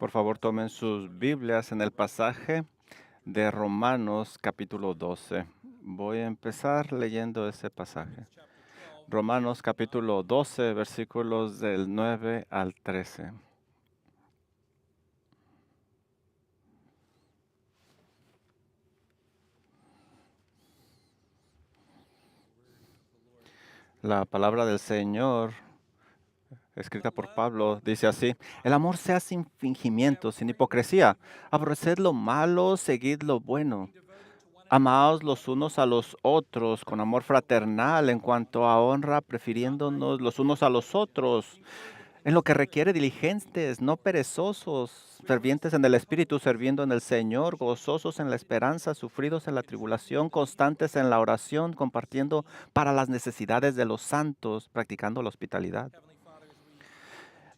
Por favor, tomen sus Biblias en el pasaje de Romanos capítulo 12. Voy a empezar leyendo ese pasaje. Romanos capítulo 12, versículos del 9 al 13. La palabra del Señor, escrita por Pablo, dice así: el amor sea sin fingimiento, sin hipocresía. Aborreced lo malo, seguid lo bueno. Amaos los unos a los otros con amor fraternal en cuanto a honra, prefiriéndonos los unos a los otros. En lo que requiere diligentes, no perezosos, fervientes en el Espíritu, sirviendo en el Señor, gozosos en la esperanza, sufridos en la tribulación, constantes en la oración, compartiendo para las necesidades de los santos, practicando la hospitalidad.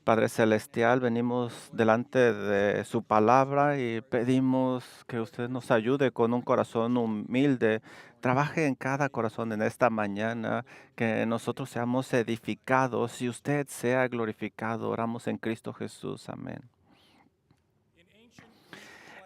Padre Celestial, venimos delante de su palabra y pedimos que usted nos ayude con un corazón humilde. Trabaje en cada corazón en esta mañana, que nosotros seamos edificados y usted sea glorificado. Oramos en Cristo Jesús. Amén.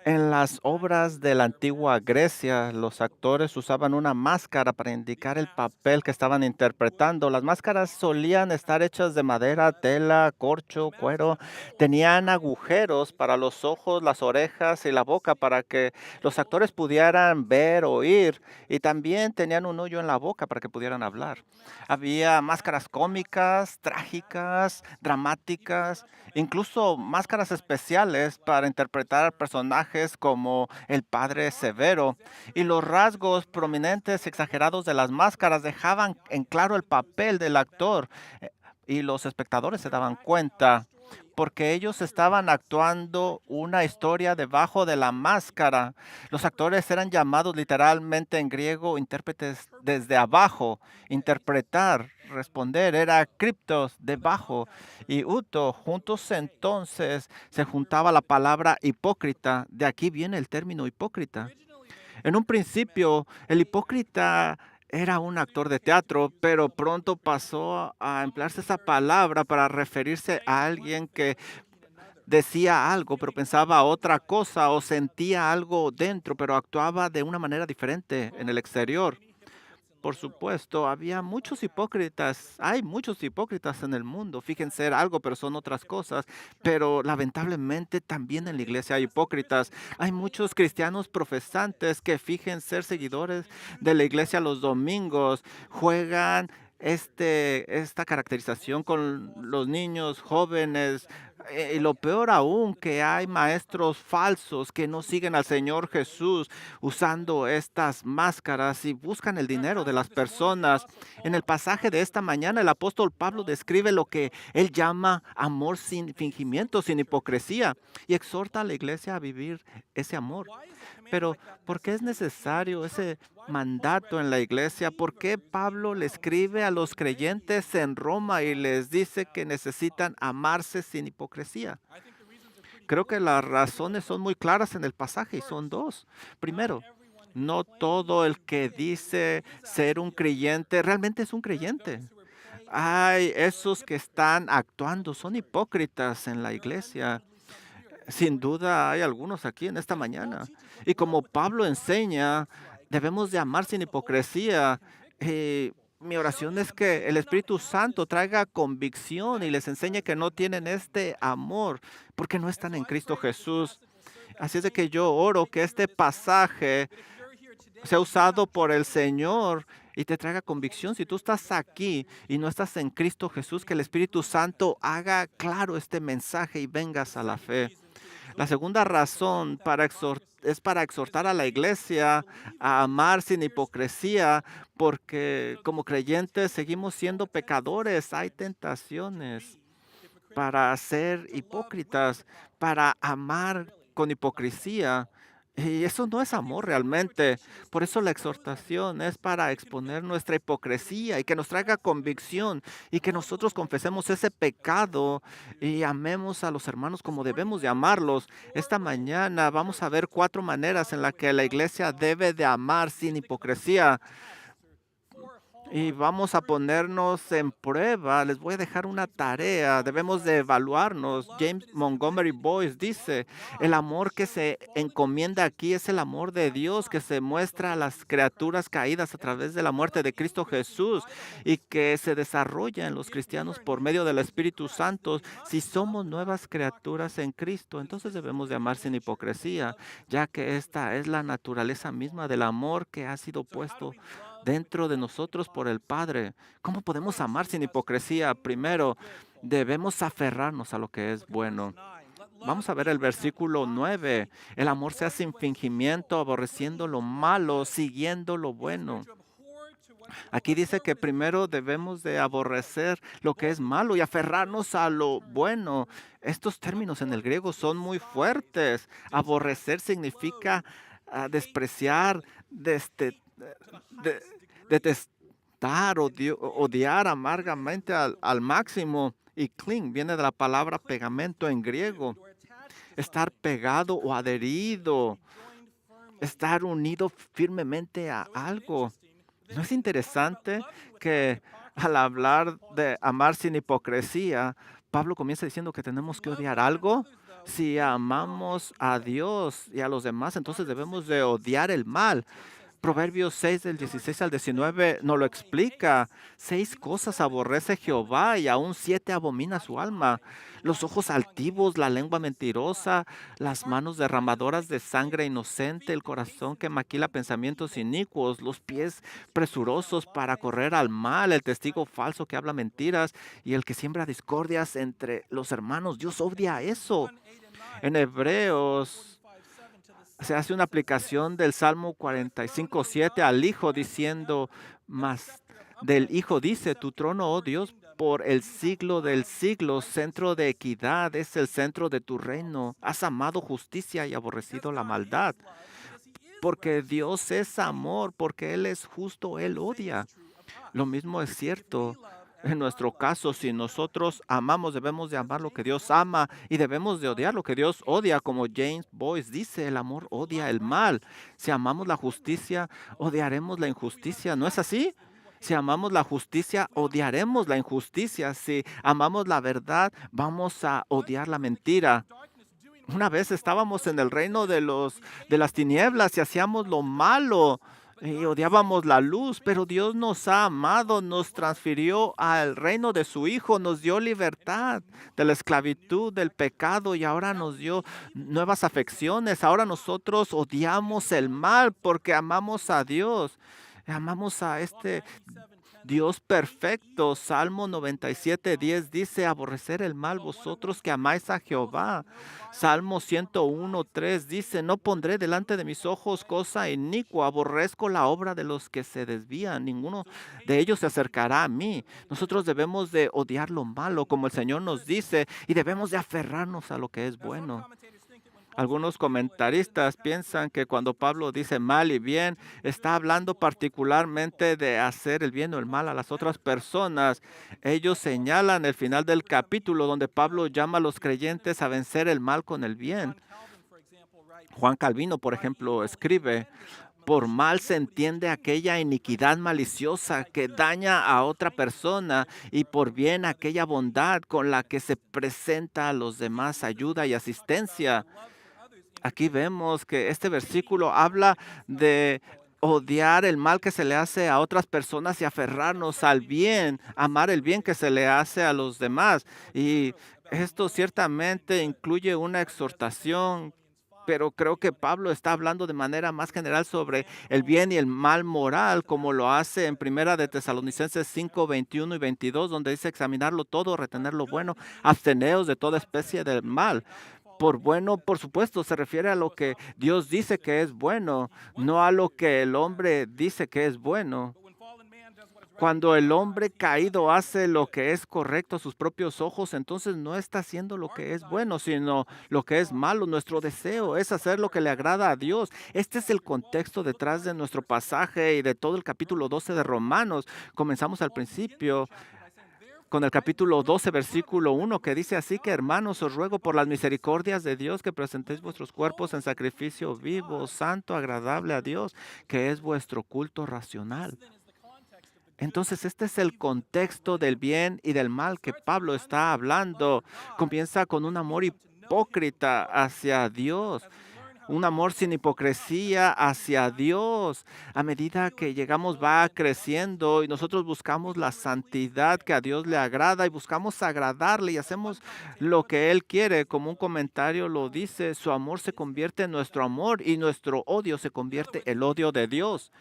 En las obras de la antigua Grecia, los actores usaban una máscara para indicar el papel que estaban interpretando. Las máscaras solían estar hechas de madera, tela, corcho, cuero. Tenían agujeros para los ojos, las orejas y la boca para que los actores pudieran ver, oír. Y también tenían un hoyo en la boca para que pudieran hablar. Había máscaras cómicas, trágicas, dramáticas, incluso máscaras especiales para interpretar personajes como el Padre Severo. Y los rasgos prominentes y exagerados de las máscaras dejaban en claro el papel del actor. Y los espectadores se daban cuenta porque ellos estaban actuando una historia debajo de la máscara. Los actores eran llamados literalmente en griego intérpretes desde abajo. Interpretar, responder, era criptos, debajo, y uto. Juntos entonces se juntaba la palabra hipócrita. De aquí viene el término hipócrita. En un principio, el hipócrita era un actor de teatro, pero pronto pasó a emplearse esa palabra para referirse a alguien que decía algo, pero pensaba otra cosa, o sentía algo dentro, pero actuaba de una manera diferente en el exterior. Por supuesto, había muchos hipócritas, hay muchos hipócritas en el mundo, fíjense ser algo, pero son otras cosas. Pero lamentablemente también en la iglesia hay hipócritas. Hay muchos cristianos profesantes que fingen ser seguidores de la iglesia los domingos, juegan esta caracterización con los niños jóvenes. Y lo peor aún, que hay maestros falsos que no siguen al Señor Jesús usando estas máscaras y buscan el dinero de las personas. En el pasaje de esta mañana, el apóstol Pablo describe lo que él llama amor sin fingimiento, sin hipocresía, y exhorta a la iglesia a vivir ese amor. Pero, ¿por qué es necesario ese mandato en la iglesia? ¿Por qué Pablo le escribe a los creyentes en Roma y les dice que necesitan amarse sin hipocresía? Creo que las razones son muy claras en el pasaje y son dos. Primero, no todo el que dice ser un creyente realmente es un creyente. Hay esos que están actuando, son hipócritas en la iglesia. Sin duda hay algunos aquí en esta mañana. Y como Pablo enseña, debemos de amar sin hipocresía. Mi oración es que el Espíritu Santo traiga convicción y les enseñe que no tienen este amor porque no están en Cristo Jesús. Así es de que yo oro que este pasaje sea usado por el Señor y te traiga convicción. Si tú estás aquí y no estás en Cristo Jesús, que el Espíritu Santo haga claro este mensaje y vengas a la fe. La segunda razón es para exhortar a la iglesia a amar sin hipocresía, porque como creyentes seguimos siendo pecadores. Hay tentaciones para ser hipócritas, para amar con hipocresía. Y eso no es amor realmente. Por eso la exhortación es para exponer nuestra hipocresía y que nos traiga convicción y que nosotros confesemos ese pecado y amemos a los hermanos como debemos de amarlos. Esta mañana vamos a ver 4 maneras en las que la iglesia debe de amar sin hipocresía. y vamos a ponernos en prueba. Les voy a dejar una tarea. Debemos de evaluarnos. James Montgomery Boyce dice, el amor que se encomienda aquí es el amor de Dios que se muestra a las criaturas caídas a través de la muerte de Cristo Jesús y que se desarrolla en los cristianos por medio del Espíritu Santo. Si somos nuevas criaturas en Cristo, entonces debemos de amar sin hipocresía, ya que esta es la naturaleza misma del amor que ha sido puesto dentro de nosotros por el Padre. ¿Cómo podemos amar sin hipocresía? Primero, debemos aferrarnos a lo que es bueno. Vamos a ver el versículo 9. El amor sea sin fingimiento, aborreciendo lo malo, siguiendo lo bueno. Aquí dice que primero debemos de aborrecer lo que es malo y aferrarnos a lo bueno. Estos términos en el griego son muy fuertes. Aborrecer significa despreciar, de- detestar, odiar amargamente al máximo. Y cling viene de la palabra pegamento en griego. Estar pegado o adherido, estar unido firmemente a algo. ¿No es interesante que al hablar de amar sin hipocresía, Pablo comienza diciendo que tenemos que odiar algo? Si amamos a Dios y a los demás, entonces debemos de odiar el mal. Proverbios 6 del 16 al 19 nos lo explica. 6 cosas aborrece Jehová y aún 7 abomina su alma. Los ojos altivos, la lengua mentirosa, las manos derramadoras de sangre inocente, el corazón que maquila pensamientos inicuos, los pies presurosos para correr al mal, el testigo falso que habla mentiras y el que siembra discordias entre los hermanos. Dios odia eso. En Hebreos se hace una aplicación del Salmo 45:7 al Hijo diciendo, más del Hijo dice, tu trono, oh Dios, por el siglo del siglo, centro de equidad, es el centro de tu reino. Has amado justicia y aborrecido la maldad. Porque Dios es amor, porque Él es justo, Él odia. Lo mismo es cierto en nuestro caso. Si nosotros amamos, debemos de amar lo que Dios ama y debemos de odiar lo que Dios odia. Como James Boyce dice, el amor odia el mal. Si amamos la justicia, odiaremos la injusticia. ¿No es así? Si amamos la justicia, odiaremos la injusticia. Si amamos la verdad, vamos a odiar la mentira. Una vez estábamos en el reino de las tinieblas y hacíamos lo malo y odiábamos la luz, pero Dios nos ha amado, nos transfirió al reino de su Hijo, nos dio libertad de la esclavitud, del pecado y ahora nos dio nuevas afecciones. Ahora nosotros odiamos el mal porque amamos a Dios. Amamos a este Dios perfecto. Salmo 97:10 dice, aborrecer el mal vosotros que amáis a Jehová. Salmo 101:3 dice, no pondré delante de mis ojos cosa inicua, aborrezco la obra de los que se desvían, ninguno de ellos se acercará a mí. Nosotros debemos de odiar lo malo, como el Señor nos dice, y debemos de aferrarnos a lo que es bueno. Algunos comentaristas piensan que cuando Pablo dice mal y bien, está hablando particularmente de hacer el bien o el mal a las otras personas. Ellos señalan el final del capítulo donde Pablo llama a los creyentes a vencer el mal con el bien. Juan Calvino, por ejemplo, escribe, por mal se entiende aquella iniquidad maliciosa que daña a otra persona y por bien aquella bondad con la que se presenta a los demás ayuda y asistencia. Aquí vemos que este versículo habla de odiar el mal que se le hace a otras personas y aferrarnos al bien, amar el bien que se le hace a los demás. Y esto ciertamente incluye una exhortación, pero creo que Pablo está hablando de manera más general sobre el bien y el mal moral, como lo hace en Primera de Tesalonicenses 5:21 y 22, donde dice examinarlo todo, retener lo bueno, absteneos de toda especie de mal. Por bueno, por supuesto, se refiere a lo que Dios dice que es bueno, no a lo que el hombre dice que es bueno. Cuando el hombre caído hace lo que es correcto a sus propios ojos, entonces no está haciendo lo que es bueno, sino lo que es malo. Nuestro deseo es hacer lo que le agrada a Dios. Este es el contexto detrás de nuestro pasaje y de todo el capítulo 12 de Romanos. Comenzamos al principio con el capítulo 12, versículo 1, que dice así que hermanos, os ruego por las misericordias de Dios que presentéis vuestros cuerpos en sacrificio vivo, santo, agradable a Dios, que es vuestro culto racional. Entonces, este es el contexto del bien y del mal que Pablo está hablando. Comienza con un amor hipócrita hacia Dios, un amor sin hipocresía hacia Dios. A medida que llegamos va creciendo y nosotros buscamos la santidad que a Dios le agrada y buscamos agradarle y hacemos lo que Él quiere. Como un comentario lo dice, su amor se convierte en nuestro amor y nuestro odio se convierte en el odio de Dios.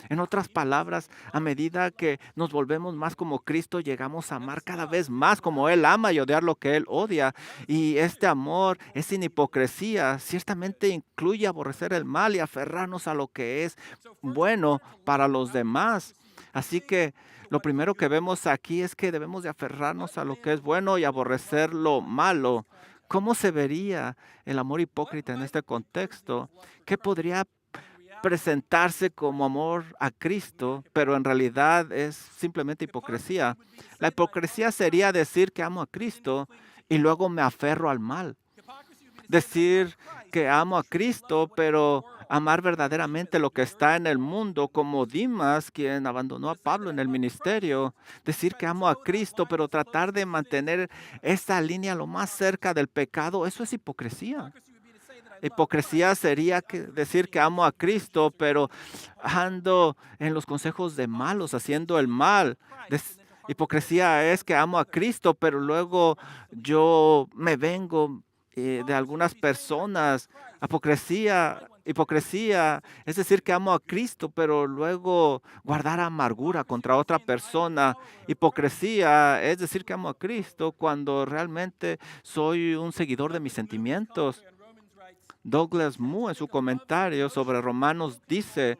En otras palabras, a medida que nos volvemos más como Cristo, llegamos a amar cada vez más como Él ama y odiar lo que Él odia. Y este amor es sin hipocresía. Ciertamente incluye aborrecer el mal y aferrarnos a lo que es bueno para los demás. Así que lo primero que vemos aquí es que debemos de aferrarnos a lo que es bueno y aborrecer lo malo. ¿Cómo se vería el amor hipócrita en este contexto? ¿Qué podría presentarse como amor a Cristo, pero en realidad es simplemente hipocresía? La hipocresía sería decir que amo a Cristo y luego me aferro al mal. Decir que amo a Cristo, pero amar verdaderamente lo que está en el mundo, como Dimas, quien abandonó a Pablo en el ministerio. Decir que amo a Cristo, pero tratar de mantener esa línea lo más cerca del pecado, eso es hipocresía. Hipocresía sería decir que amo a Cristo, pero ando en los consejos de malos, haciendo el mal. Hipocresía es que amo a Cristo, pero luego yo me vengo de algunas personas. Hipocresía es decir que amo a Cristo, pero luego guardar amargura contra otra persona. Hipocresía es decir que amo a Cristo cuando realmente soy un seguidor de mis sentimientos. Douglas Moo en su comentario sobre Romanos dice,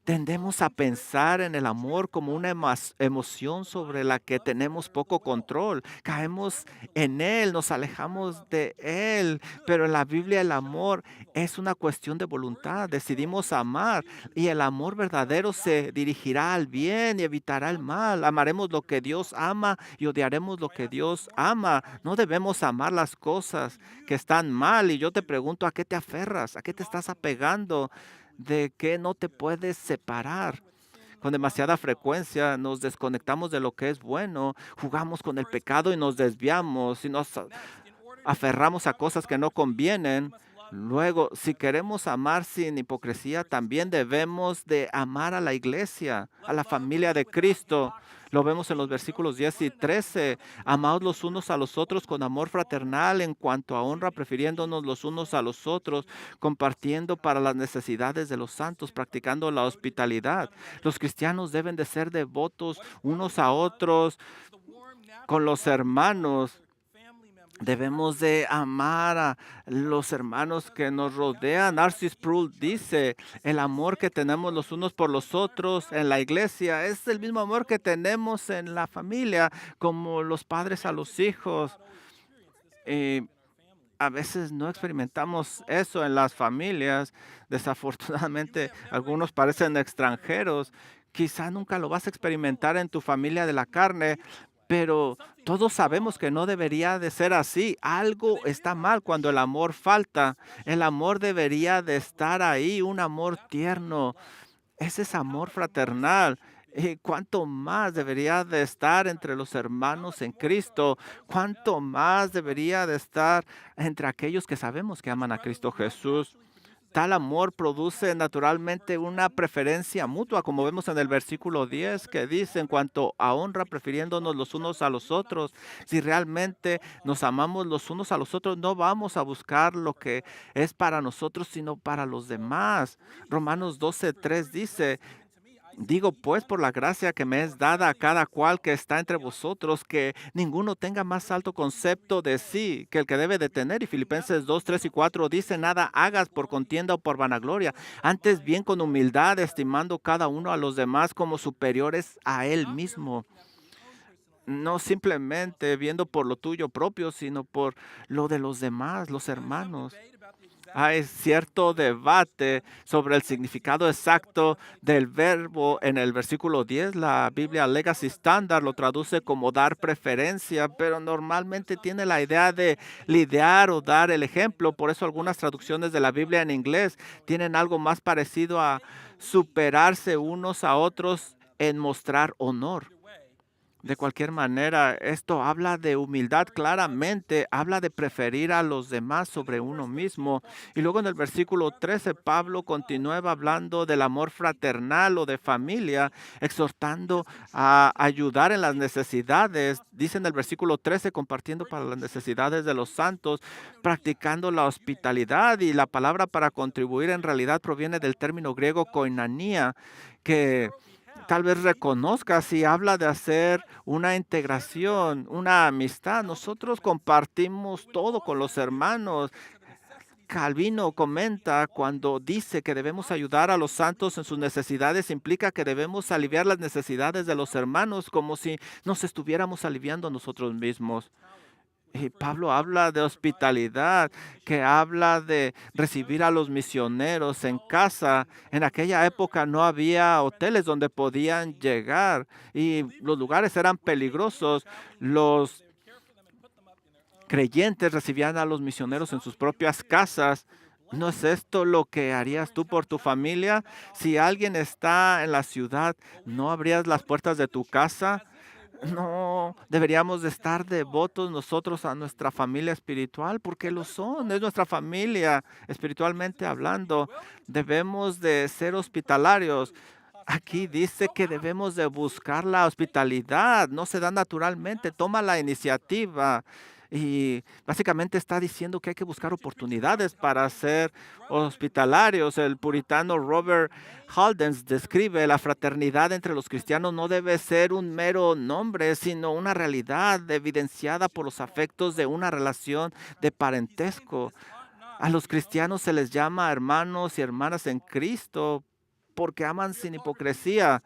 tendemos a pensar en el amor como una emoción sobre la que tenemos poco control. Caemos en él, nos alejamos de él, pero en la Biblia el amor es una cuestión de voluntad. Decidimos amar y el amor verdadero se dirigirá al bien y evitará el mal. Amaremos lo que Dios ama y odiaremos lo que Dios ama. No debemos amar las cosas que están mal. Y yo te pregunto, ¿a qué te aferras? ¿A qué te estás apegando? ¿De qué no te puedes separar? Con demasiada frecuencia nos desconectamos de lo que es bueno, jugamos con el pecado y nos desviamos y nos aferramos a cosas que no convienen. Luego, si queremos amar sin hipocresía, también debemos de amar a la iglesia, a la familia de Cristo. Lo vemos en los versículos 10 y 13. Amaos los unos a los otros con amor fraternal en cuanto a honra, prefiriéndonos los unos a los otros, compartiendo para las necesidades de los santos, practicando la hospitalidad. Los cristianos deben de ser devotos unos a otros con los hermanos. Debemos de amar a los hermanos que nos rodean. Narcis Sproul dice, el amor que tenemos los unos por los otros en la iglesia es el mismo amor que tenemos en la familia, como los padres a los hijos. Y a veces no experimentamos eso en las familias. Desafortunadamente, algunos parecen extranjeros. Quizá nunca lo vas a experimentar en tu familia de la carne, pero todos sabemos que no debería de ser así. Algo está mal cuando el amor falta. El amor debería de estar ahí, un amor tierno. Ese es amor fraternal. ¿Y cuánto más debería de estar entre los hermanos en Cristo? ¿Cuánto más debería de estar entre aquellos que sabemos que aman a Cristo Jesús? Tal amor produce naturalmente una preferencia mutua, como vemos en el versículo 10, que dice, en cuanto a honra, prefiriéndonos los unos a los otros. Si realmente nos amamos los unos a los otros, no vamos a buscar lo que es para nosotros, sino para los demás. Romanos 12:3 dice, digo pues por la gracia que me es dada a cada cual que está entre vosotros, que ninguno tenga más alto concepto de sí que el que debe de tener. Y Filipenses 2:3 y 4 dice, nada hagas por contienda o por vanagloria, antes bien con humildad, estimando cada uno a los demás como superiores a él mismo. No simplemente viendo por lo tuyo propio, sino por lo de los demás, los hermanos. Hay cierto debate sobre el significado exacto del verbo en el versículo 10. La Biblia Legacy Standard lo traduce como dar preferencia, pero normalmente tiene la idea de lidiar o dar el ejemplo. Por eso algunas traducciones de la Biblia en inglés tienen algo más parecido a superarse unos a otros en mostrar honor. De cualquier manera, esto habla de humildad claramente, habla de preferir a los demás sobre uno mismo. Y luego en el versículo 13, Pablo continúa hablando del amor fraternal o de familia, exhortando a ayudar en las necesidades. Dice en el versículo 13, compartiendo para las necesidades de los santos, practicando la hospitalidad. Y la palabra para contribuir en realidad proviene del término griego koinonia, que tal vez reconozca si habla de hacer una integración, una amistad. Nosotros compartimos todo con los hermanos. Calvino comenta cuando dice que debemos ayudar a los santos en sus necesidades, implica que debemos aliviar las necesidades de los hermanos como si nos estuviéramos aliviando a nosotros mismos. Y Pablo habla de hospitalidad, que habla de recibir a los misioneros en casa. En aquella época no había hoteles donde podían llegar y los lugares eran peligrosos. Los creyentes recibían a los misioneros en sus propias casas. ¿No es esto lo que harías tú por tu familia? Si alguien está en la ciudad, ¿no abrías las puertas de tu casa? No, deberíamos de estar devotos nosotros a nuestra familia espiritual porque lo son, es nuestra familia espiritualmente hablando. Debemos de ser hospitalarios. Aquí dice que debemos de buscar la hospitalidad, no se da naturalmente, toma la iniciativa. Y básicamente está diciendo que hay que buscar oportunidades para ser hospitalarios. El puritano Robert Haldens describe la fraternidad entre los cristianos no debe ser un mero nombre, sino una realidad evidenciada por los afectos de una relación de parentesco. A los cristianos se les llama hermanos y hermanas en Cristo porque aman sin hipocresía.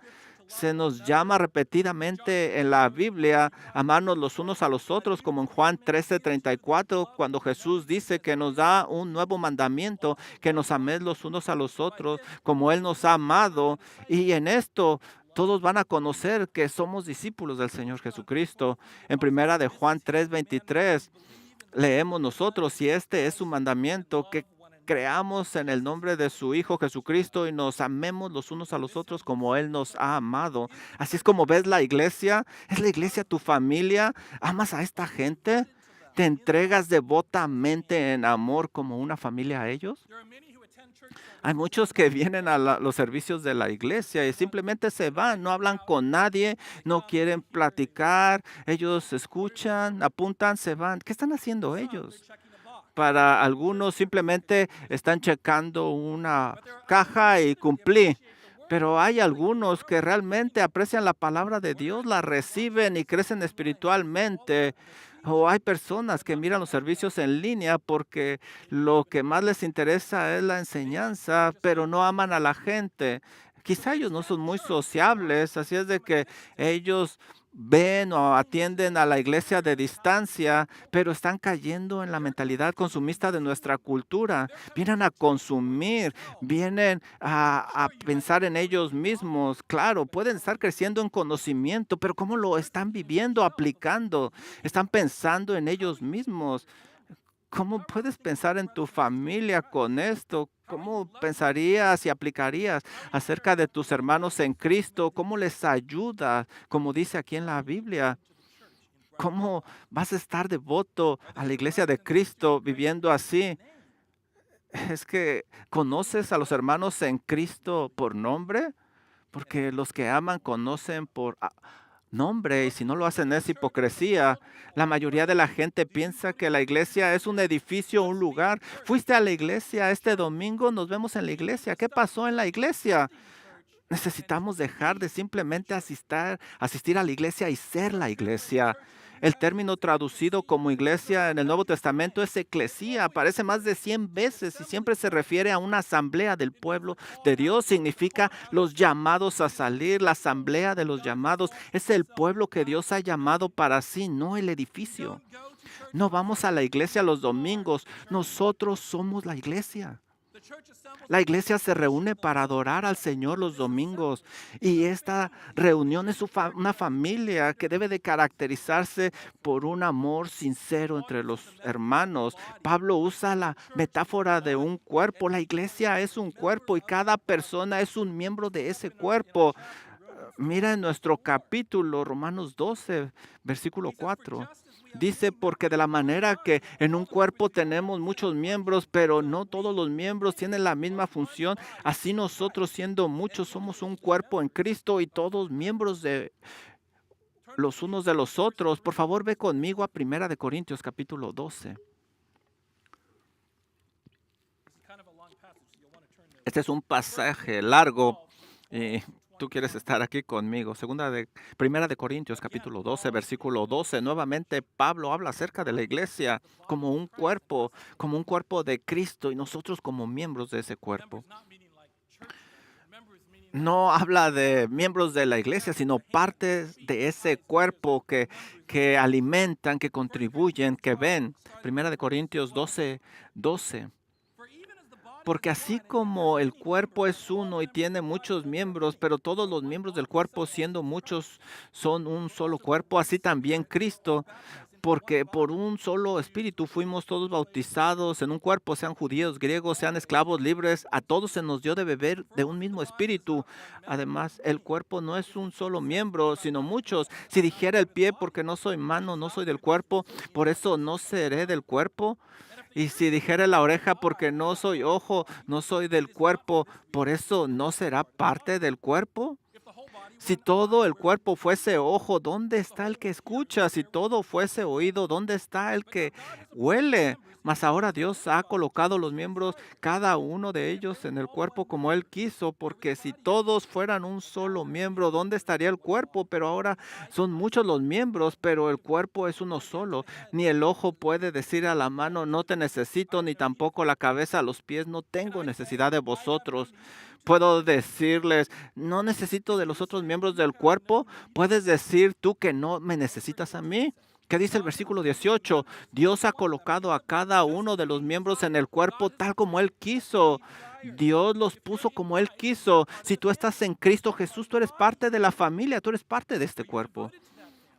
Se nos llama repetidamente en la Biblia amarnos los unos a los otros, como en Juan 13:34, cuando Jesús dice que nos da un nuevo mandamiento, que nos ames los unos a los otros, como Él nos ha amado. Y en esto todos van a conocer que somos discípulos del Señor Jesucristo. En primera de Juan 3:23 leemos nosotros, y este es su mandamiento, que creamos en el nombre de su Hijo Jesucristo y nos amemos los unos a los otros como Él nos ha amado. Así es como ves la iglesia. ¿Es la iglesia tu familia? ¿Amas a esta gente? ¿Te entregas devotamente en amor como una familia a ellos? Hay muchos que vienen a los servicios de la iglesia y simplemente se van, no hablan con nadie, no quieren platicar, ellos escuchan, apuntan, se van. ¿Qué están haciendo ellos? Para algunos simplemente están checando una caja y cumplí. Pero hay algunos que realmente aprecian la palabra de Dios, la reciben y crecen espiritualmente. O hay personas que miran los servicios en línea porque lo que más les interesa es la enseñanza, pero no aman a la gente. Quizá ellos no son muy sociables, así es de que ellos ven o atienden a la iglesia de distancia, pero están cayendo en la mentalidad consumista de nuestra cultura. Vienen a consumir, vienen a pensar en ellos mismos. Claro, pueden estar creciendo en conocimiento, pero ¿cómo lo están viviendo, aplicando? Están pensando en ellos mismos. ¿Cómo puedes pensar en tu familia con esto? ¿Cómo pensarías y aplicarías acerca de tus hermanos en Cristo? ¿Cómo les ayuda? Como dice aquí en la Biblia. ¿Cómo vas a estar devoto a la iglesia de Cristo viviendo así? Es que conoces a los hermanos en Cristo por nombre, porque los que aman conocen por nombre, y si no lo hacen es hipocresía. La mayoría de la gente piensa que la iglesia es un edificio, un lugar. Fuiste a la iglesia este domingo, nos vemos en la iglesia. ¿Qué pasó en la iglesia? Necesitamos dejar de simplemente asistir a la iglesia y ser la iglesia. El término traducido como iglesia en el Nuevo Testamento es eclesía. Aparece más de 100 veces y siempre se refiere a una asamblea del pueblo de Dios. Significa los llamados a salir. La asamblea de los llamados es el pueblo que Dios ha llamado para sí, no el edificio. No vamos a la iglesia los domingos. Nosotros somos la iglesia. La iglesia se reúne para adorar al Señor los domingos y esta reunión es una familia que debe de caracterizarse por un amor sincero entre los hermanos. Pablo usa la metáfora de un cuerpo. La iglesia es un cuerpo y cada persona es un miembro de ese cuerpo. Mira en nuestro capítulo, Romanos 12, versículo 4. Dice, porque de la manera que en un cuerpo tenemos muchos miembros, pero no todos los miembros tienen la misma función, así nosotros siendo muchos somos un cuerpo en Cristo y todos miembros de los unos de los otros. Por favor, ve conmigo a Primera de Corintios capítulo 12. Este es un pasaje largo y tú quieres estar aquí conmigo. Primera de Corintios capítulo 12, versículo 12. Nuevamente Pablo habla acerca de la iglesia como un cuerpo de Cristo y nosotros como miembros de ese cuerpo. No habla de miembros de la iglesia, sino partes de ese cuerpo que alimentan, que contribuyen, que ven. Primera de Corintios 12, 12. Porque así como el cuerpo es uno y tiene muchos miembros, pero todos los miembros del cuerpo, siendo muchos, son un solo cuerpo, así también Cristo, porque por un solo espíritu fuimos todos bautizados en un cuerpo, sean judíos, griegos, sean esclavos libres, a todos se nos dio de beber de un mismo espíritu. Además, el cuerpo no es un solo miembro, sino muchos. Si dijera el pie, porque no soy mano, no soy del cuerpo, por eso no seré del cuerpo. Y si dijera la oreja, porque no soy ojo, no soy del cuerpo, por eso no será parte del cuerpo. Si todo el cuerpo fuese ojo, ¿dónde está el que escucha? Si todo fuese oído, ¿dónde está el que huele? Mas ahora Dios ha colocado los miembros, cada uno de ellos, en el cuerpo como Él quiso, porque si todos fueran un solo miembro, ¿dónde estaría el cuerpo? Pero ahora son muchos los miembros, pero el cuerpo es uno solo. Ni el ojo puede decir a la mano, no te necesito, ni tampoco la cabeza a los pies, no tengo necesidad de vosotros. Puedo decirles, no necesito de los otros miembros del cuerpo. ¿Puedes decir tú que no me necesitas a mí? ¿Qué dice el versículo 18? Dios ha colocado a cada uno de los miembros en el cuerpo tal como Él quiso. Dios los puso como Él quiso. Si tú estás en Cristo Jesús, tú eres parte de la familia, tú eres parte de este cuerpo.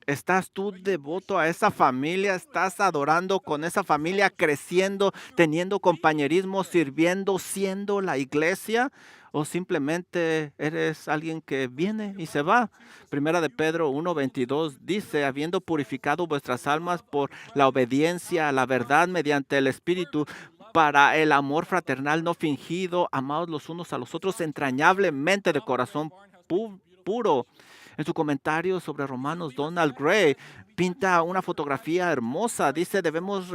¿Estás tú devoto a esa familia? ¿Estás adorando con esa familia, creciendo, teniendo compañerismo, sirviendo, siendo la iglesia? ¿O simplemente eres alguien que viene y se va? Primera de Pedro 1:22 dice, habiendo purificado vuestras almas por la obediencia a la verdad mediante el Espíritu, para el amor fraternal no fingido, amados los unos a los otros entrañablemente de corazón puro. En su comentario sobre Romanos, Donald Gray pinta una fotografía hermosa. Dice, debemos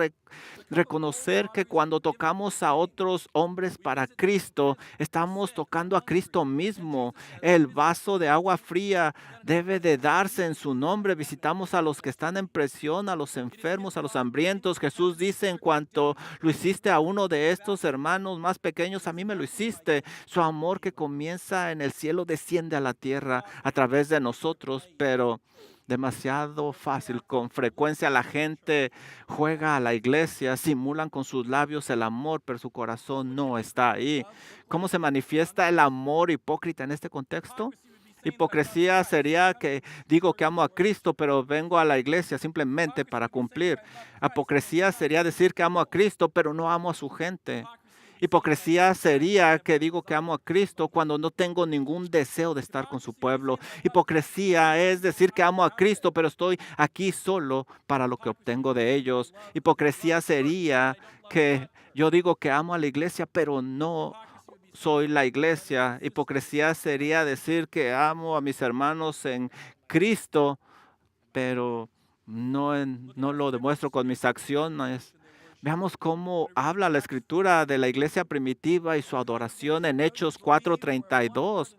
reconocer que cuando tocamos a otros hombres para Cristo, estamos tocando a Cristo mismo. El vaso de agua fría debe de darse en su nombre. Visitamos a los que están en prisión, a los enfermos, a los hambrientos. Jesús dice, en cuanto lo hiciste a uno de estos hermanos más pequeños, a mí me lo hiciste. Su amor que comienza en el cielo desciende a la tierra a través de nosotros, pero demasiado fácil. Con frecuencia la gente juega a la iglesia, simulan con sus labios el amor, pero su corazón no está ahí. ¿Cómo se manifiesta el amor hipócrita en este contexto? Hipocresía sería que digo que amo a Cristo, pero vengo a la iglesia simplemente para cumplir. Hipocresía sería decir que amo a Cristo, pero no amo a su gente. Hipocresía sería que digo que amo a Cristo cuando no tengo ningún deseo de estar con su pueblo. Hipocresía es decir que amo a Cristo, pero estoy aquí solo para lo que obtengo de ellos. Hipocresía sería que yo digo que amo a la iglesia, pero no soy la iglesia. Hipocresía sería decir que amo a mis hermanos en Cristo, pero no lo demuestro con mis acciones. Veamos cómo habla la escritura de la iglesia primitiva y su adoración en Hechos 4:32.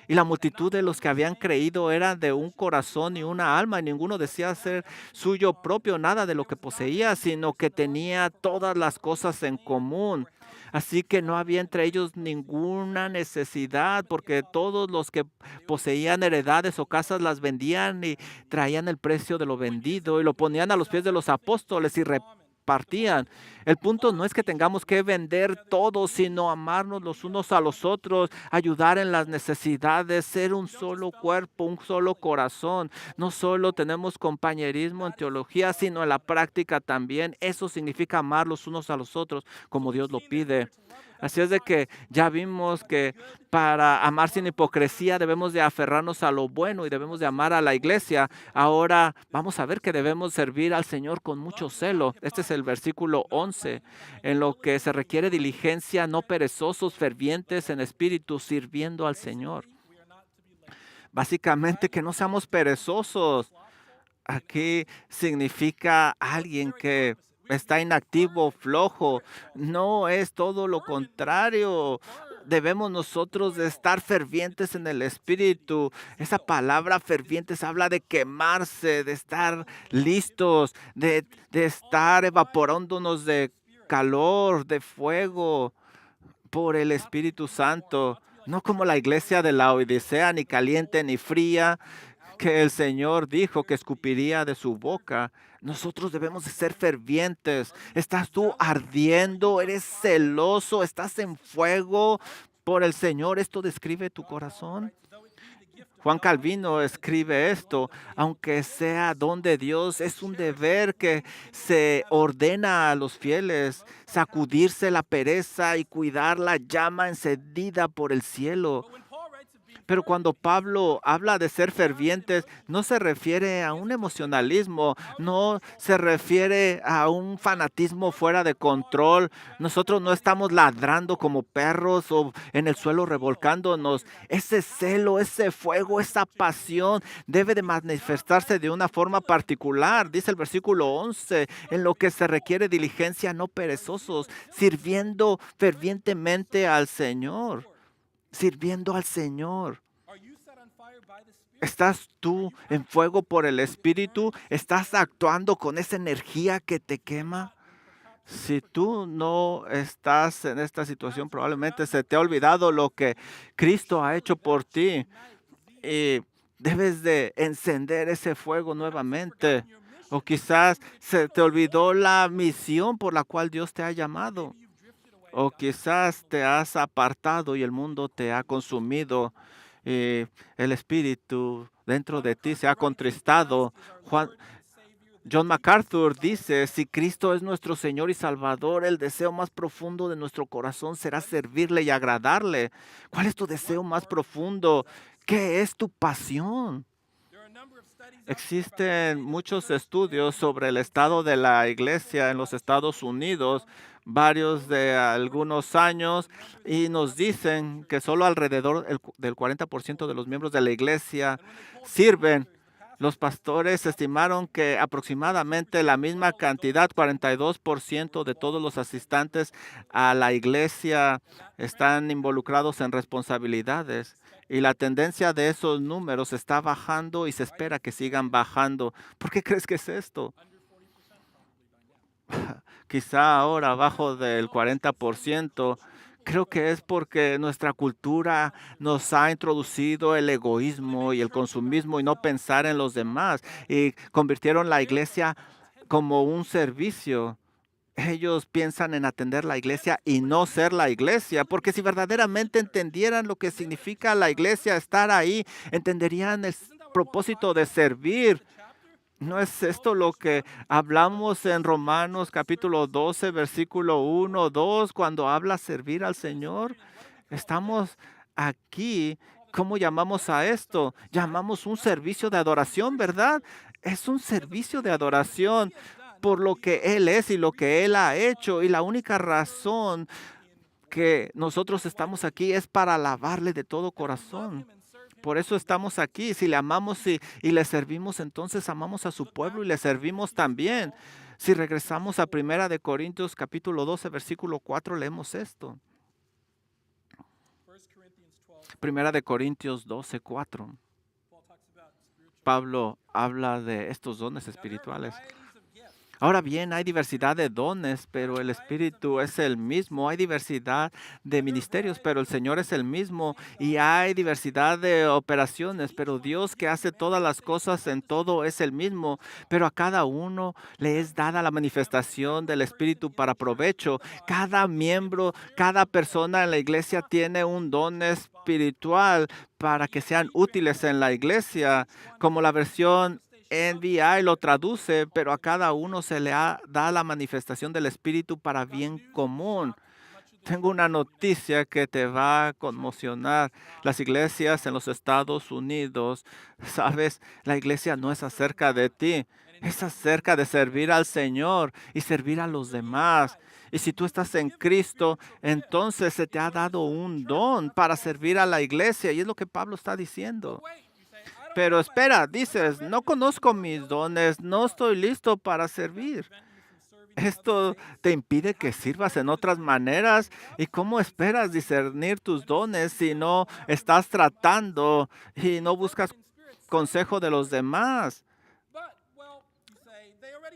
Y la multitud de los que habían creído era de un corazón y una alma, y ninguno decía ser suyo propio nada de lo que poseía, sino que tenía todas las cosas en común. Así que no había entre ellos ninguna necesidad, porque todos los que poseían heredades o casas las vendían y traían el precio de lo vendido y lo ponían a los pies de los apóstoles y repartían. El punto no es que tengamos que vender todo, sino amarnos los unos a los otros, ayudar en las necesidades, ser un solo cuerpo, un solo corazón. No solo tenemos compañerismo en teología, sino en la práctica también. Eso significa amar los unos a los otros como Dios lo pide. Así es de que ya vimos que para amar sin hipocresía debemos de aferrarnos a lo bueno y debemos de amar a la iglesia. Ahora vamos a ver que debemos servir al Señor con mucho celo. Este es el versículo 11, en lo que se requiere diligencia, no perezosos, fervientes en espíritu, sirviendo al Señor. Básicamente que no seamos perezosos. Aquí significa alguien que está inactivo, flojo. No es todo lo contrario. Debemos nosotros de estar fervientes en el espíritu. Esa palabra fervientes habla de quemarse, de estar listos, de estar evaporándonos de calor, de fuego por el Espíritu Santo. No como la iglesia de la Odisea, ni caliente ni fría, que el Señor dijo que escupiría de su boca. Nosotros debemos de ser fervientes. ¿Estás tú ardiendo? ¿Eres celoso? ¿Estás en fuego por el Señor? ¿Esto describe tu corazón? Juan Calvino escribe esto: aunque sea don de Dios, es un deber que se ordena a los fieles, sacudirse la pereza y cuidar la llama encendida por el cielo. Pero cuando Pablo habla de ser fervientes, no se refiere a un emocionalismo, no se refiere a un fanatismo fuera de control. Nosotros no estamos ladrando como perros o en el suelo revolcándonos. Ese celo, ese fuego, esa pasión debe de manifestarse de una forma particular. Dice el versículo 11, en lo que se requiere diligencia, no perezosos, sirviendo fervientemente al Señor. Sirviendo al Señor. ¿Estás tú en fuego por el Espíritu? ¿Estás actuando con esa energía que te quema? Si tú no estás en esta situación, probablemente se te ha olvidado lo que Cristo ha hecho por ti. Y debes de encender ese fuego nuevamente. O quizás se te olvidó la misión por la cual Dios te ha llamado. O quizás te has apartado y el mundo te ha consumido. El espíritu dentro de ti se ha contristado. John MacArthur dice: si Cristo es nuestro Señor y Salvador, el deseo más profundo de nuestro corazón será servirle y agradarle. ¿Cuál es tu deseo más profundo? ¿Qué es tu pasión? Existen muchos estudios sobre el estado de la iglesia en los Estados Unidos, varios de algunos años, y nos dicen que solo alrededor del 40% de los miembros de la iglesia sirven. Los pastores estimaron que aproximadamente la misma cantidad, 42% de todos los asistentes a la iglesia están involucrados en responsabilidades. Y la tendencia de esos números está bajando y se espera que sigan bajando. ¿Por qué crees que es esto? Quizá ahora abajo del 40%. Creo que es porque nuestra cultura nos ha introducido el egoísmo y el consumismo y no pensar en los demás. Y convirtieron la iglesia como un servicio. Ellos piensan en atender la iglesia y no ser la iglesia, porque si verdaderamente entendieran lo que significa la iglesia, estar ahí, entenderían el propósito de servir. ¿No es esto lo que hablamos en Romanos capítulo 12, versículo 1, 2, cuando habla servir al Señor? Estamos aquí. ¿Cómo llamamos a esto? Llamamos un servicio de adoración, ¿verdad? Es un servicio de adoración por lo que Él es y lo que Él ha hecho. Y la única razón que nosotros estamos aquí es para alabarle de todo corazón. Por eso estamos aquí. Si le amamos y le servimos, entonces amamos a su pueblo y le servimos también. Si regresamos a Primera de Corintios capítulo 12, versículo 4, leemos esto. Primera de Corintios 12, 4. Pablo habla de estos dones espirituales. Ahora bien, hay diversidad de dones, pero el Espíritu es el mismo. Hay diversidad de ministerios, pero el Señor es el mismo. Y hay diversidad de operaciones, pero Dios, que hace todas las cosas en todo, es el mismo. Pero a cada uno le es dada la manifestación del Espíritu para provecho. Cada miembro, cada persona en la iglesia tiene un don espiritual para que sean útiles en la iglesia, como la versión NBI lo traduce, pero a cada uno se le da la manifestación del Espíritu para bien común. Tengo una noticia que te va a conmocionar. Las iglesias en los Estados Unidos, sabes, la iglesia no es acerca de ti, es acerca de servir al Señor y servir a los demás. Y si tú estás en Cristo, entonces se te ha dado un don para servir a la iglesia. Y es lo que Pablo está diciendo. Pero espera, dices, no conozco mis dones, no estoy listo para servir. Esto te impide que sirvas en otras maneras. ¿Y cómo esperas discernir tus dones si no estás tratando y no buscas consejo de los demás?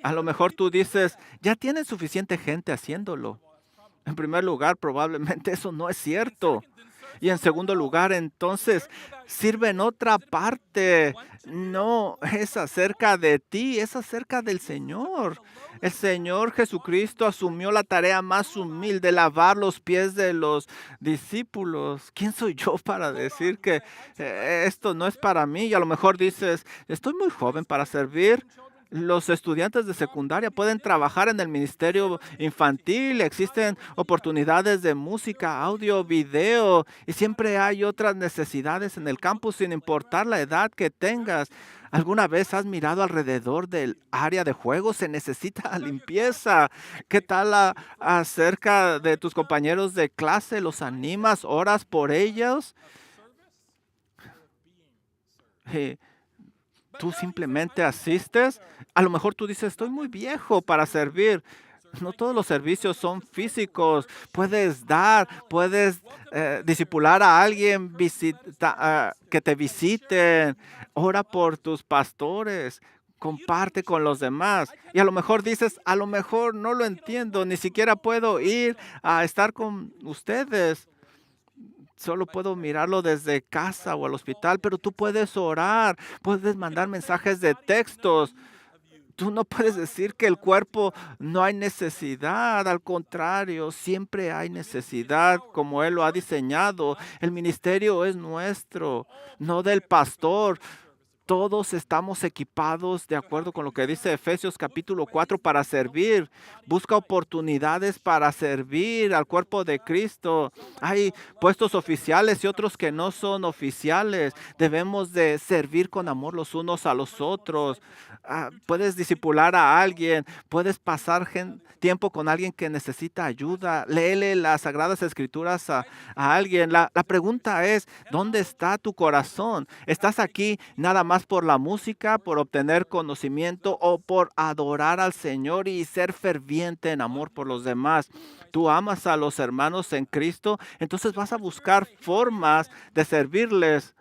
A lo mejor tú dices, ya tienes suficiente gente haciéndolo. En primer lugar, probablemente eso no es cierto. Y en segundo lugar, entonces, sirve en otra parte. No es acerca de ti, es acerca del Señor. El Señor Jesucristo asumió la tarea más humilde, lavar los pies de los discípulos. ¿Quién soy yo para decir que esto no es para mí? Y a lo mejor dices, estoy muy joven para servir. Los estudiantes de secundaria pueden trabajar en el ministerio infantil, existen oportunidades de música, audio, video y siempre hay otras necesidades en el campus sin importar la edad que tengas. ¿Alguna vez has mirado alrededor del área de juego? Se necesita limpieza. ¿Qué tal acerca de tus compañeros de clase? ¿Los animas? ¿Oras por ellos? Eh, Tú simplemente asistes. A lo mejor tú dices, estoy muy viejo para servir. No todos los servicios son físicos. Puedes dar, puedes disipular a alguien, que te visiten. Ora por tus pastores. Comparte con los demás. Y a lo mejor dices, a lo mejor no lo entiendo, ni siquiera puedo ir a estar con ustedes. Solo puedo mirarlo desde casa o al hospital, pero tú puedes orar, puedes mandar mensajes de textos. Tú no puedes decir que el cuerpo no hay necesidad, al contrario, siempre hay necesidad como Él lo ha diseñado. El ministerio es nuestro, no del pastor. Todos estamos equipados de acuerdo con lo que dice Efesios capítulo 4 para servir. Busca oportunidades para servir al cuerpo de Cristo. Hay puestos oficiales y otros que no son oficiales. Debemos de servir con amor los unos a los otros. Puedes disipular a alguien, puedes pasar tiempo con alguien que necesita ayuda. Léele las Sagradas Escrituras a alguien. La pregunta es, ¿dónde está tu corazón? ¿Estás aquí nada más por la música, por obtener conocimiento o por adorar al Señor y ser ferviente en amor por los demás? Tú amas a los hermanos en Cristo, entonces vas a buscar formas de servirles.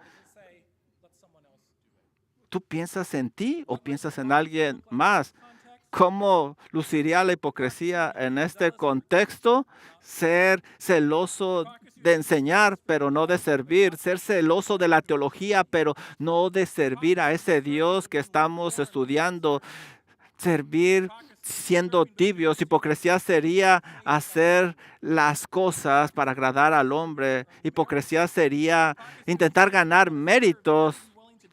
¿Tú piensas en ti o piensas en alguien más? ¿Cómo luciría la hipocresía en este contexto? Ser celoso de enseñar, pero no de servir. Ser celoso de la teología, pero no de servir a ese Dios que estamos estudiando. Servir siendo tibios. Hipocresía sería hacer las cosas para agradar al hombre. Hipocresía sería intentar ganar méritos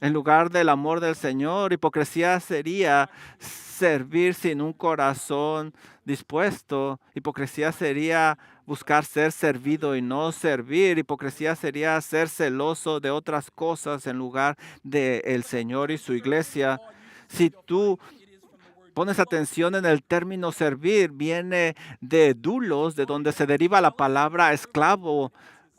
en lugar del amor del Señor. Hipocresía sería servir sin un corazón dispuesto. Hipocresía sería buscar ser servido y no servir. Hipocresía sería ser celoso de otras cosas en lugar del Señor y su iglesia. Si tú pones atención en el término servir, viene de dulos, de donde se deriva la palabra esclavo.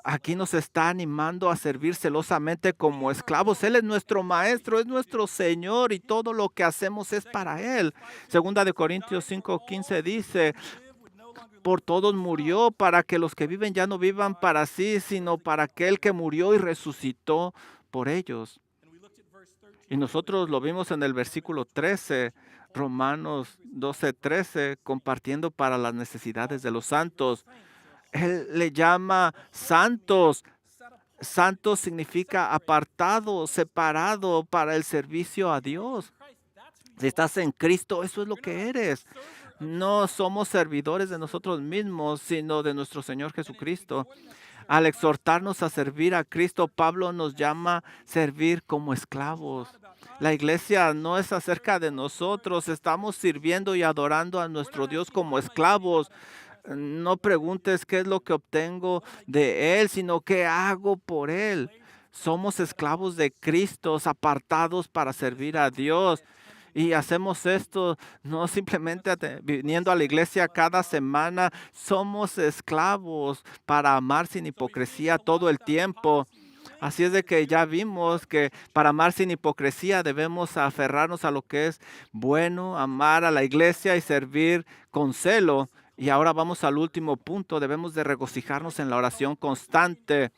Aquí nos está animando a servir celosamente como esclavos. Él es nuestro maestro, es nuestro Señor y todo lo que hacemos es para Él. Segunda de Corintios 5:15 dice, por todos murió para que los que viven ya no vivan para sí, sino para aquel que murió y resucitó por ellos. Y nosotros lo vimos en el versículo 13, Romanos 12:13, compartiendo para las necesidades de los santos. Él le llama santos. Santo significa apartado, separado para el servicio a Dios. Si estás en Cristo, eso es lo que eres. No somos servidores de nosotros mismos, sino de nuestro Señor Jesucristo. Al exhortarnos a servir a Cristo, Pablo nos llama a servir como esclavos. La iglesia no es acerca de nosotros, estamos sirviendo y adorando a nuestro Dios como esclavos. No preguntes qué es lo que obtengo de Él, sino qué hago por Él. Somos esclavos de Cristo, apartados para servir a Dios. Y hacemos esto no simplemente viniendo a la iglesia cada semana, somos esclavos para amar sin hipocresía todo el tiempo. Así es de que ya vimos que para amar sin hipocresía debemos aferrarnos a lo que es bueno, amar a la iglesia y servir con celo. Y ahora vamos al último punto, debemos de regocijarnos en la oración constante.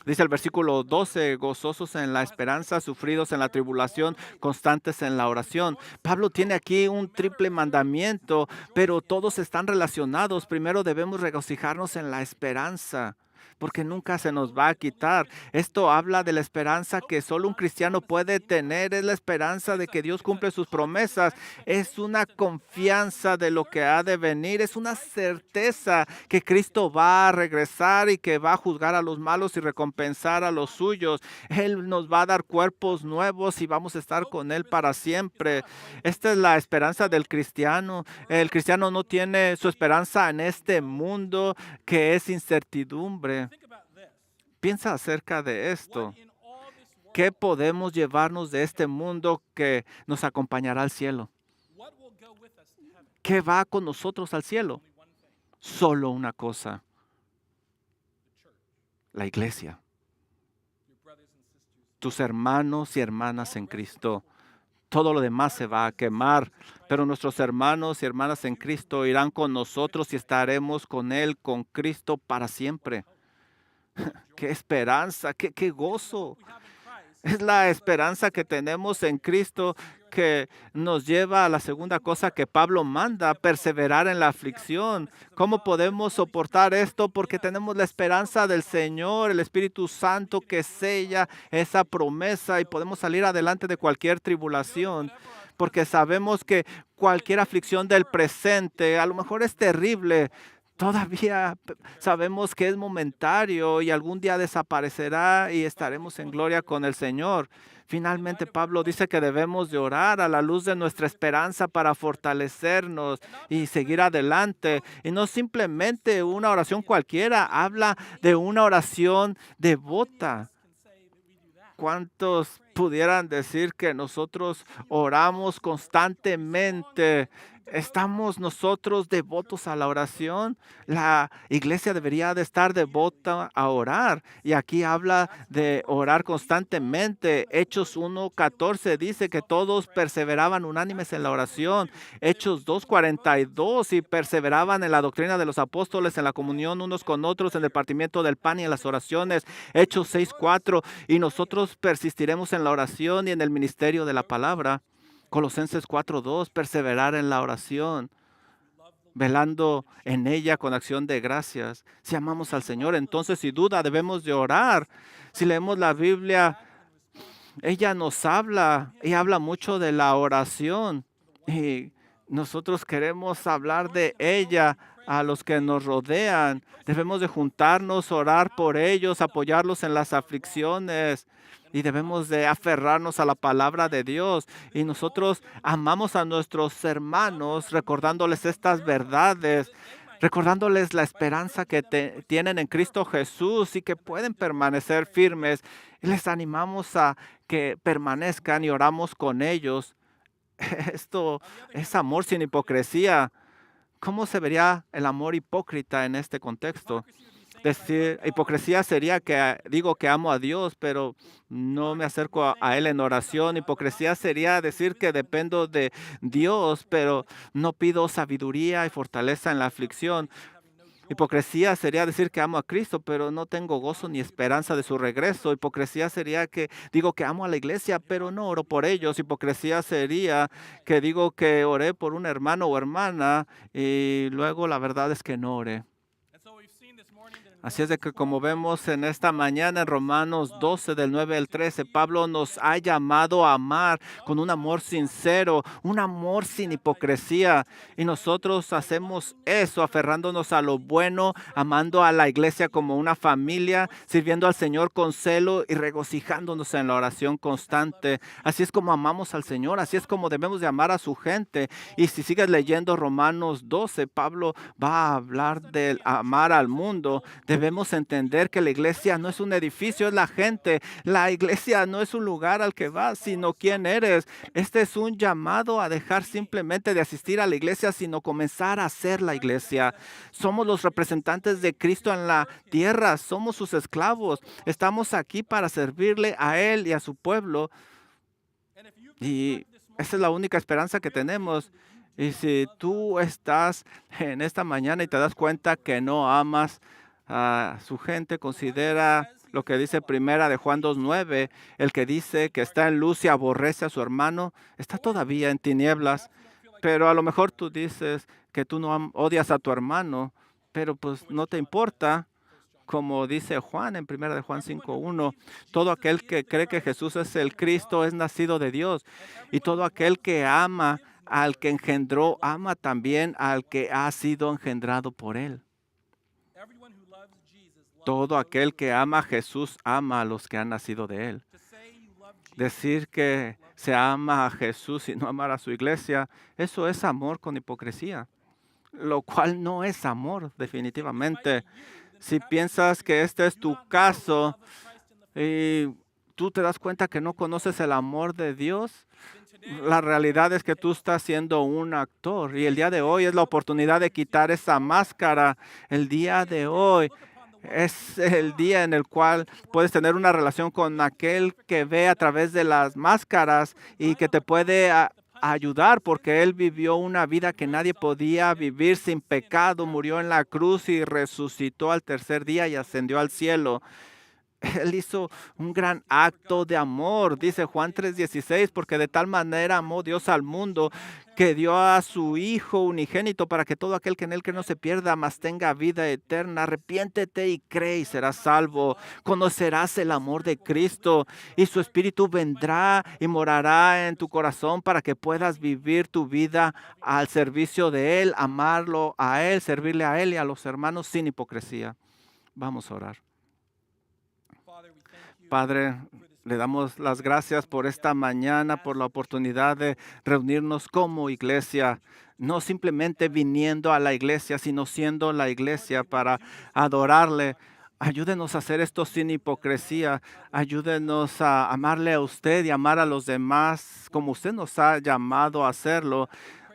Dice el versículo 12, gozosos en la esperanza, sufridos en la tribulación, constantes en la oración. Pablo tiene aquí un triple mandamiento, pero todos están relacionados. Primero debemos regocijarnos en la esperanza, porque nunca se nos va a quitar. Esto habla de la esperanza que solo un cristiano puede tener. Es la esperanza de que Dios cumple sus promesas. Es una confianza de lo que ha de venir. Es una certeza que Cristo va a regresar y que va a juzgar a los malos y recompensar a los suyos. Él nos va a dar cuerpos nuevos y vamos a estar con Él para siempre. Esta es la esperanza del cristiano. El cristiano no tiene su esperanza en este mundo que es incertidumbre. Piensa acerca de esto. ¿Qué podemos llevarnos de este mundo que nos acompañará al cielo? ¿Qué va con nosotros al cielo? Solo una cosa, la iglesia. Tus hermanos y hermanas en Cristo. Todo lo demás se va a quemar, pero nuestros hermanos y hermanas en Cristo irán con nosotros y estaremos con Él, con Cristo para siempre. ¡Qué esperanza! ¡Qué gozo! Es la esperanza que tenemos en Cristo que nos lleva a la segunda cosa que Pablo manda, perseverar en la aflicción. ¿Cómo podemos soportar esto? Porque tenemos la esperanza del Señor, el Espíritu Santo que sella esa promesa y podemos salir adelante de cualquier tribulación. Porque sabemos que cualquier aflicción del presente a lo mejor es terrible. Todavía sabemos que es momentario y algún día desaparecerá y estaremos en gloria con el Señor. Finalmente, Pablo dice que debemos de orar a la luz de nuestra esperanza para fortalecernos y seguir adelante. Y no simplemente una oración cualquiera, habla de una oración devota. ¿Cuántos pudieran decir que nosotros oramos constantemente? ¿Estamos nosotros devotos a la oración? La iglesia debería de estar devota a orar. Y aquí habla de orar constantemente. Hechos 1:14 dice que todos perseveraban unánimes en la oración. Hechos 2:42 y perseveraban en la doctrina de los apóstoles, en la comunión unos con otros, en el partimiento del pan y en las oraciones. Hechos 6:4 y nosotros persistiremos en la oración y en el ministerio de la palabra. Colosenses 4:2, perseverar en la oración, velando en ella con acción de gracias. Si amamos al Señor, entonces sin duda debemos de orar. Si leemos la Biblia, ella nos habla y habla mucho de la oración. Y nosotros queremos hablar de ella a los que nos rodean. Debemos de juntarnos, orar por ellos, apoyarlos en las aflicciones. Y debemos de aferrarnos a la palabra de Dios. Y nosotros amamos a nuestros hermanos recordándoles estas verdades, recordándoles la esperanza que tienen en Cristo Jesús y que pueden permanecer firmes. Y les animamos a que permanezcan y oramos con ellos. Esto es amor sin hipocresía. ¿Cómo se vería el amor hipócrita en este contexto? Decir, hipocresía sería que digo que amo a Dios, pero no me acerco a Él en oración. Hipocresía sería decir que dependo de Dios, pero no pido sabiduría y fortaleza en la aflicción. Hipocresía sería decir que amo a Cristo, pero no tengo gozo ni esperanza de su regreso. Hipocresía sería que digo que amo a la iglesia, pero no oro por ellos. Hipocresía sería que digo que oré por un hermano o hermana y luego la verdad es que no oré. Así es de que como vemos en esta mañana en Romanos 12 del 9 al 13, Pablo nos ha llamado a amar con un amor sincero, un amor sin hipocresía. Y nosotros hacemos eso aferrándonos a lo bueno, amando a la iglesia como una familia, sirviendo al Señor con celo y regocijándonos en la oración constante. Así es como amamos al Señor, así es como debemos de amar a su gente. Y si sigues leyendo Romanos 12, Pablo va a hablar del amar al mundo. Debemos entender que la iglesia no es un edificio, es la gente. La iglesia no es un lugar al que vas, sino quién eres. Este es un llamado a dejar simplemente de asistir a la iglesia, sino comenzar a ser la iglesia. Somos los representantes de Cristo en la tierra, somos sus esclavos. Estamos aquí para servirle a Él y a su pueblo. Y esa es la única esperanza que tenemos. Y si tú estás en esta mañana y te das cuenta que no amas a su gente, considera lo que dice primera de Juan 2:9, el que dice que está en luz y aborrece a su hermano, está todavía en tinieblas. Pero a lo mejor tú dices que tú no odias a tu hermano, pero pues no te importa. Como dice Juan en primera de Juan 5:1, todo aquel que cree que Jesús es el Cristo es nacido de Dios. Y todo aquel que ama al que engendró, ama también al que ha sido engendrado por él. Todo aquel que ama a Jesús ama a los que han nacido de él. Decir que se ama a Jesús y no amar a su iglesia, eso es amor con hipocresía, lo cual no es amor definitivamente. Si piensas que este es tu caso y tú te das cuenta que no conoces el amor de Dios, la realidad es que tú estás siendo un actor y el día de hoy es la oportunidad de quitar esa máscara. El día de hoy es el día en el cual puedes tener una relación con aquel que ve a través de las máscaras y que te puede ayudar porque Él vivió una vida que nadie podía vivir sin pecado, murió en la cruz y resucitó al tercer día y ascendió al cielo. Él hizo un gran acto de amor, dice Juan 3:16, porque de tal manera amó Dios al mundo que dio a su Hijo unigénito para que todo aquel que en él que no se pierda, mas tenga vida eterna. Arrepiéntete y cree y serás salvo. Conocerás el amor de Cristo y su Espíritu vendrá y morará en tu corazón para que puedas vivir tu vida al servicio de Él, amarlo a Él, servirle a Él y a los hermanos sin hipocresía. Vamos a orar. Padre, le damos las gracias por esta mañana, por la oportunidad de reunirnos como iglesia, no simplemente viniendo a la iglesia, sino siendo la iglesia para adorarle. Ayúdenos a hacer esto sin hipocresía. Ayúdenos a amarle a usted y amar a los demás como usted nos ha llamado a hacerlo.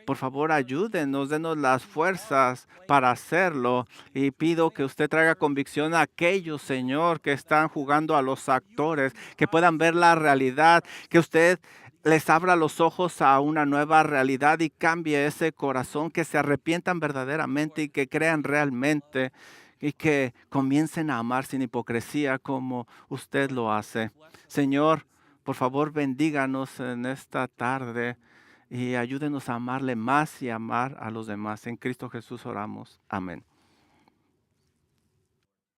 Por favor, ayúdenos, denos las fuerzas para hacerlo. Y pido que usted traiga convicción a aquellos, Señor, que están jugando a los actores, que puedan ver la realidad, que usted les abra los ojos a una nueva realidad y cambie ese corazón, que se arrepientan verdaderamente y que crean realmente y que comiencen a amar sin hipocresía como usted lo hace. Señor, por favor, bendíganos en esta tarde y ayúdenos a amarle más y amar a los demás. En Cristo Jesús oramos. Amén.